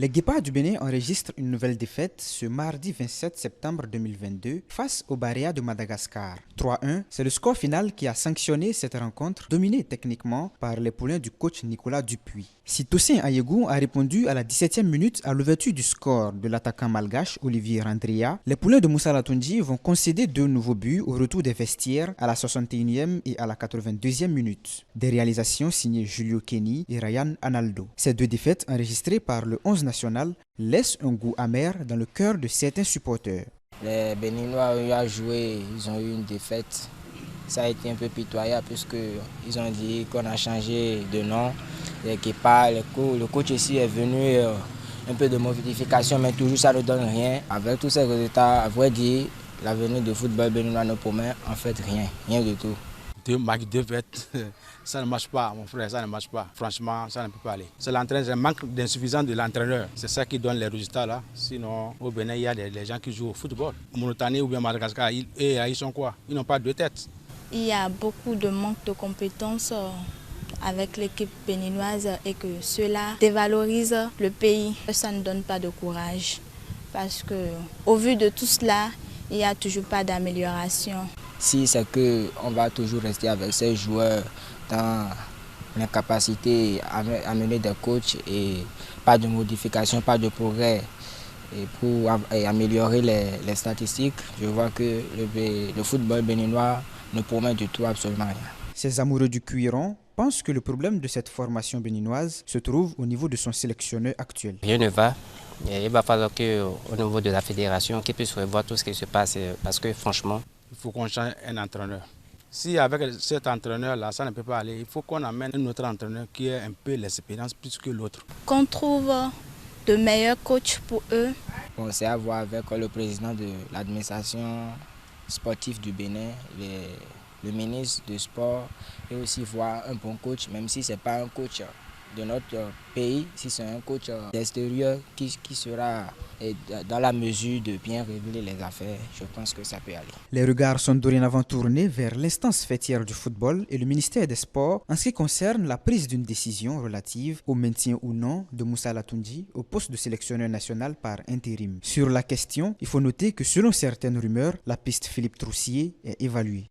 Les Guépards du Bénin enregistrent une nouvelle défaite ce mardi 27 septembre 2022 face au Barea de Madagascar. 3-1, c'est le score final qui a sanctionné cette rencontre dominée techniquement par les poulains du coach Nicolas Dupuis. Si Toussaint Ayegou a répondu à la 17e minute à l'ouverture du score de l'attaquant malgache Olivier Randria, les poulains de Moussa Latoundji vont concéder 2 nouveaux buts au retour des vestiaires à la 61e et à la 82e minute. Des réalisations signées Julio Kenny et Ryan Analdo. Ces 2 défaites enregistrées par le 11 national laissent un goût amer dans le cœur de certains supporters. Les Béninois ont joué, ils ont eu une défaite. Ça a été un peu pitoyable puisqu'ils ont dit qu'on a changé de nom. Le coach ici est venu un peu de modification, mais toujours ça ne donne rien. Avec tous ces résultats, à vrai dire, l'avenir du football béninois ne promet en fait rien du tout. 2 matchs, 2 défaites, ça ne marche pas, mon frère, ça ne marche pas. Franchement, ça ne peut pas aller. C'est l'entraîneur, le manque d'insuffisance de l'entraîneur. C'est ça qui donne les résultats là. Sinon, au Bénin, il y a des gens qui jouent au football. Au Mauritanie ou bien Madagascar, ils sont quoi? Ils n'ont pas 2 têtes. Il y a beaucoup de manque de compétences avec l'équipe béninoise et que cela dévalorise le pays. Ça ne donne pas de courage parce qu'au vu de tout cela, il n'y a toujours pas d'amélioration. Si c'est qu'on va toujours rester avec ces joueurs dans l'incapacité à mener des coachs et pas de modification, pas de progrès et pour améliorer les statistiques, je vois que le football béninois ne promet du tout absolument rien. Ces amoureux du cuiron pensent que le problème de cette formation béninoise se trouve au niveau de son sélectionneur actuel. Rien ne va. Il va falloir qu'au niveau de la fédération, qu'ils puissent revoir tout ce qui se passe parce que franchement, il faut qu'on change un entraîneur. Si avec cet entraîneur-là, ça ne peut pas aller, il faut qu'on amène un autre entraîneur qui ait un peu l'expérience plus que l'autre. Qu'on trouve de meilleurs coachs pour eux. Bon, c'est à voir avec le président de l'administration sportive du Bénin, le ministre du sport, et aussi voir un bon coach, même si ce n'est pas un coach de notre pays, si c'est un coach d'extérieur qui sera dans la mesure de bien révéler les affaires, je pense que ça peut aller. Les regards sont dorénavant tournés vers l'instance fêtière du football et le ministère des Sports en ce qui concerne la prise d'une décision relative au maintien ou non de Moussa Latoundji au poste de sélectionneur national par intérim. Sur la question, il faut noter que selon certaines rumeurs, la piste Philippe Troussier est évaluée.